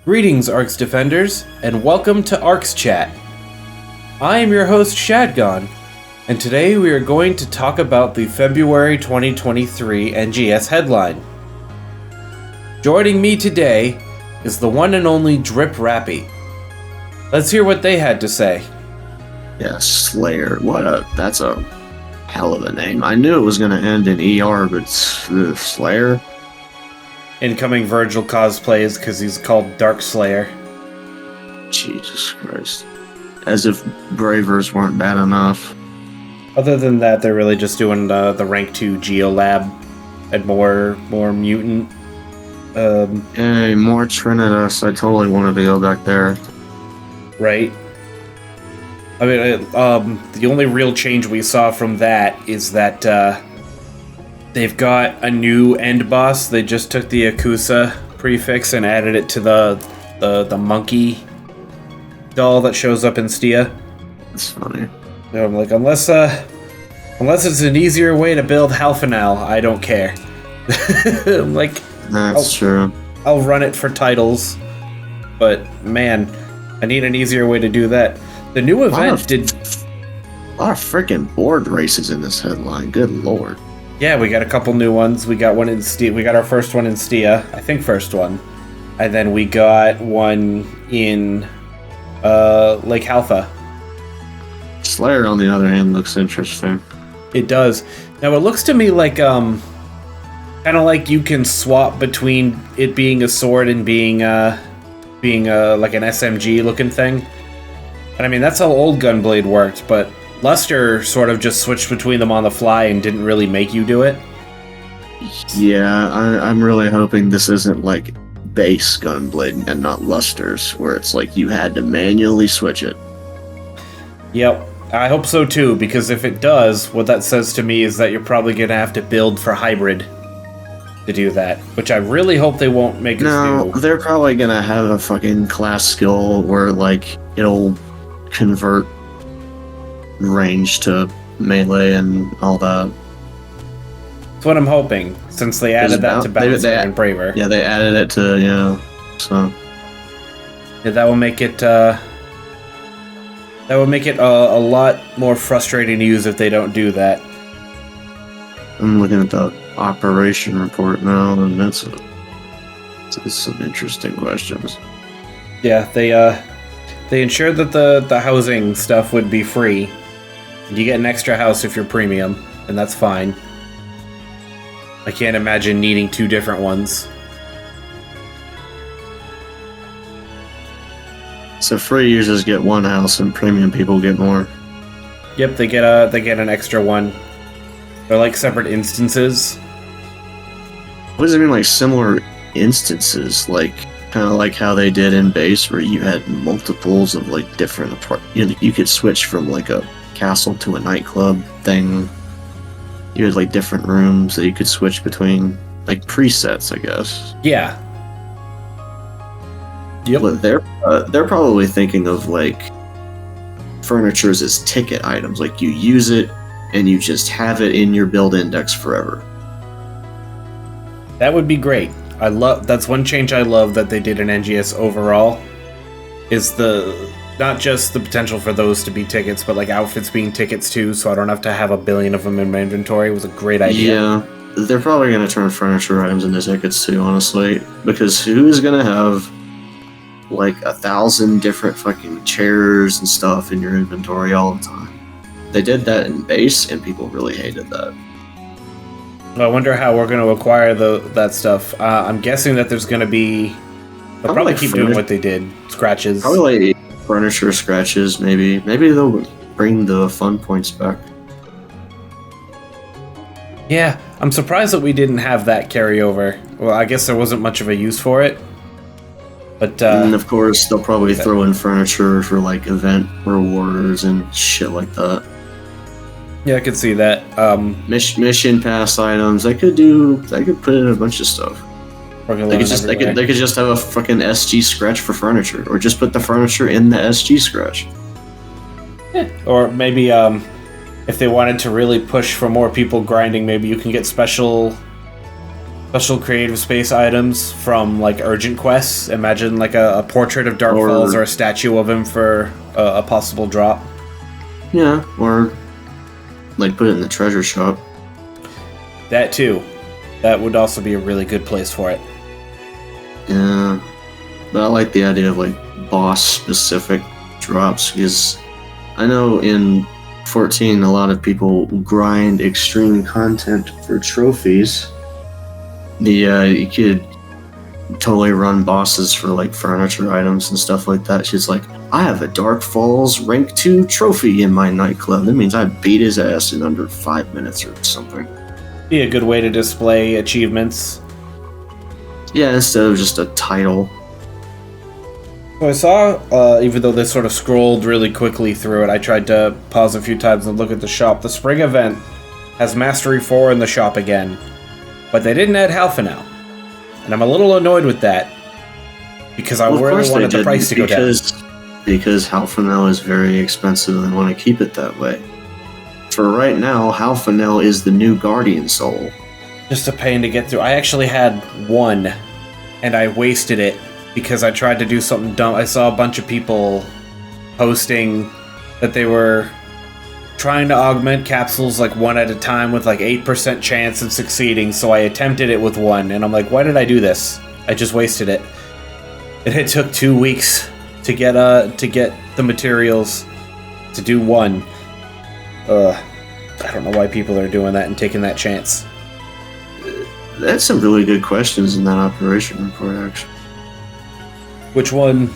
Greetings, ARKS Defenders, and welcome to ARKS CHAT. I am your host, Shadgon, and today we are going to talk about the February 2023 NGS headline. Joining me today is the one and only Drip Rappy. Let's hear what they had to say. Yeah, Slayer. That's a hell of a name. I knew it was going to end in ER, but Slayer? Incoming Virgil cosplays because he's called Dark Slayer. Jesus Christ. As if Bravers weren't bad enough. Other than that, they're really just doing the rank 2 Geolab and more mutant. Hey, more Trinitas. I totally wanted to go back there. Right? I mean, the only real change we saw from that is that they've got a new end boss. They just took the Akusa prefix and added it to the monkey doll that shows up in Stia. That's funny. And I'm like, unless it's an easier way to build Halfinal, I don't care. I'm like, that's true. I'll run it for titles, but man, I need an easier way to do that. The new event did a lot of freaking board races in this headline. Good lord. Yeah, we got a couple new ones. We got one in Stia. We got our first one in Stia. I think first one. And then we got one in Lake Halfa. Slayer, on the other hand, looks interesting. It does. Now, it looks to me like, kind of like you can swap between it being a sword and being like an SMG looking thing. And I mean, that's how old Gunblade worked, but Luster sort of just switched between them on the fly and didn't really make you do it. Yeah, I'm really hoping this isn't like base Gunblade and not Luster's, where it's like you had to manually switch it. Yep, I hope so too, because if it does, what that says to me is that you're probably going to have to build for hybrid to do that, which I really hope they won't make us do. No, they're probably going to have a fucking class skill where like it'll convert range to melee and all that. That's what I'm hoping, since they added that to Battledia and Braver. Yeah, they added it to, so. Yeah, that will make it, a lot more frustrating to use if they don't do that. I'm looking at the operation report now, and that's some interesting questions. Yeah, they ensured that the housing stuff would be free. You get an extra house if you're premium, and that's fine. I can't imagine needing two different ones. So free users get one house, and premium people get more. Yep, they get an extra one. They're like separate instances. What does it mean, like similar instances? Like kind of like how they did in base, where you had multiples of like different you could switch from like a castle to a nightclub thing. You had like different rooms that you could switch between, like presets, I guess. Yeah. Yep. But they're probably thinking of like furnitures as ticket items. Like you use it and you just have it in your build index forever. That would be great. That's one change I love that they did in NGS overall, is not just the potential for those to be tickets, but like outfits being tickets too, so I don't have to have a billion of them in my inventory. It was a great idea. Yeah, they're probably going to turn furniture items into tickets too, honestly, because who's going to have like 1,000 different fucking chairs and stuff in your inventory all the time? They did that in base, and people really hated that. I wonder how we're going to acquire that stuff. I'm guessing that there's going to be... They'll probably keep doing what they did. Scratches. Probably like furniture scratches, maybe. Maybe they'll bring the fun points back. Yeah, I'm surprised that we didn't have that carryover. Well, I guess there wasn't much of a use for it. But, and of course, they'll probably throw in furniture for like event rewards and shit like that. Yeah, I could see that. Mission pass items. They could put in a bunch of stuff. They could just have a fucking SG scratch for furniture, or just put the furniture in the SG scratch. Yeah. Or maybe if they wanted to really push for more people grinding, maybe you can get special special creative space items from like urgent quests. Imagine like a portrait of Dark Falls or a statue of him for a possible drop. Yeah, or like put it in the treasure shop. That too. That would also be a really good place for it. Yeah, but I like the idea of like boss specific drops, because I know in 14 a lot of people grind extreme content for trophies. You could totally run bosses for like furniture items and stuff like that. She's like, I have a Dark Falls rank 2 trophy in my nightclub. That means I beat his ass in under 5 minutes or something. Be a good way to display achievements. Yeah, instead of just a title. So I saw, even though they sort of scrolled really quickly through it, I tried to pause a few times and look at the shop. The spring event has Mastery 4 in the shop again, but they didn't add Halfanel. And I'm a little annoyed with that, because I really wanted the price to go down. Because Halfanel is very expensive and they want to keep it that way. For right now, Halfanel is the new Guardian Soul. Just a pain to get through. I actually had one, and I wasted it because I tried to do something dumb. I saw a bunch of people posting that they were trying to augment capsules like one at a time with like 8% chance of succeeding, so I attempted it with one, and I'm like, why did I do this? I just wasted it. And it took 2 weeks to get the materials to do one. I don't know why people are doing that and taking that chance. That's some really good questions in that operation report, actually. Which one?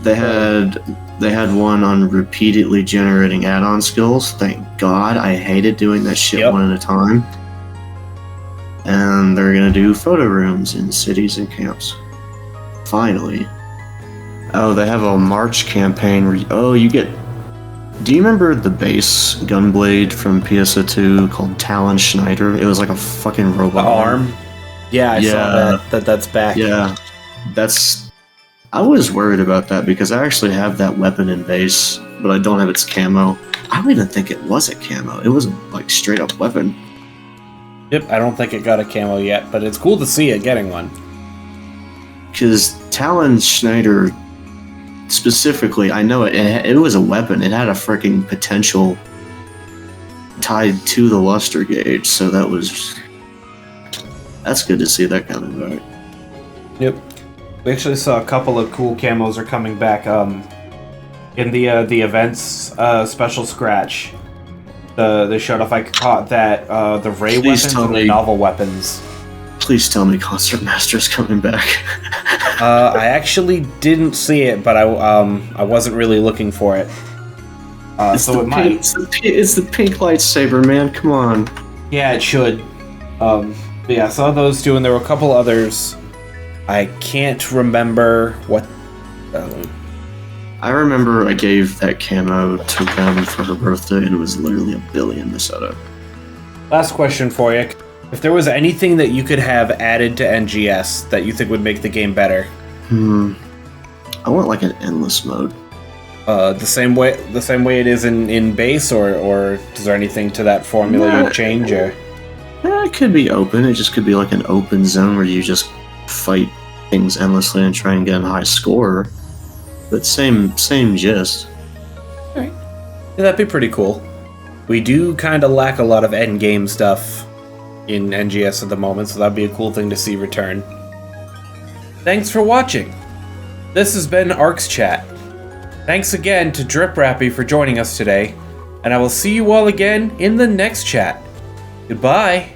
They had one on repeatedly generating add-on skills. Thank God. I hated doing that shit one at a time. And they're gonna do photo rooms in cities and camps. Finally. Oh, they have a March campaign where you get... Do you remember the base gunblade from PSO2 called Talon Schneider? It was like a fucking robot arm. Yeah, I saw that. That's back. Yeah, I was worried about that because I actually have that weapon in base, but I don't have its camo. I don't even think it was a camo. It was like straight up weapon. Yep, I don't think it got a camo yet, but it's cool to see it getting one. Because Talon Schneider, specifically, I know it was a weapon. It had a freaking potential tied to the luster gauge, so that's good to see that coming back. Yep. We actually saw a couple of cool camos are coming back. In the events special scratch, they showed off. I caught that the ray weapons and the novel weapons. Please tell me Concert Master's coming back. I actually didn't see it, but I wasn't really looking for it. So it might. It's the pink lightsaber, man. Come on. Yeah, it should. But yeah, I saw those two, and there were a couple others. I can't remember what... I remember I gave that camo to them for her birthday, and it was literally $1 billion to set up. Last question for you. If there was anything that you could have added to NGS that you think would make the game better? I want like an endless mode. The same way it is in base, or is there anything to that formula you'd change? Or? It could be open. It just could be like an open zone where you just fight things endlessly and try and get a high score. But same gist. Alright. Yeah, that'd be pretty cool. We do kind of lack a lot of endgame stuff in NGS at the moment, so that'd be a cool thing to see return. Thanks for watching. This has been ARKS CHAT. Thanks again to Rappy for joining us today, and I will see you all again in the next chat. Goodbye.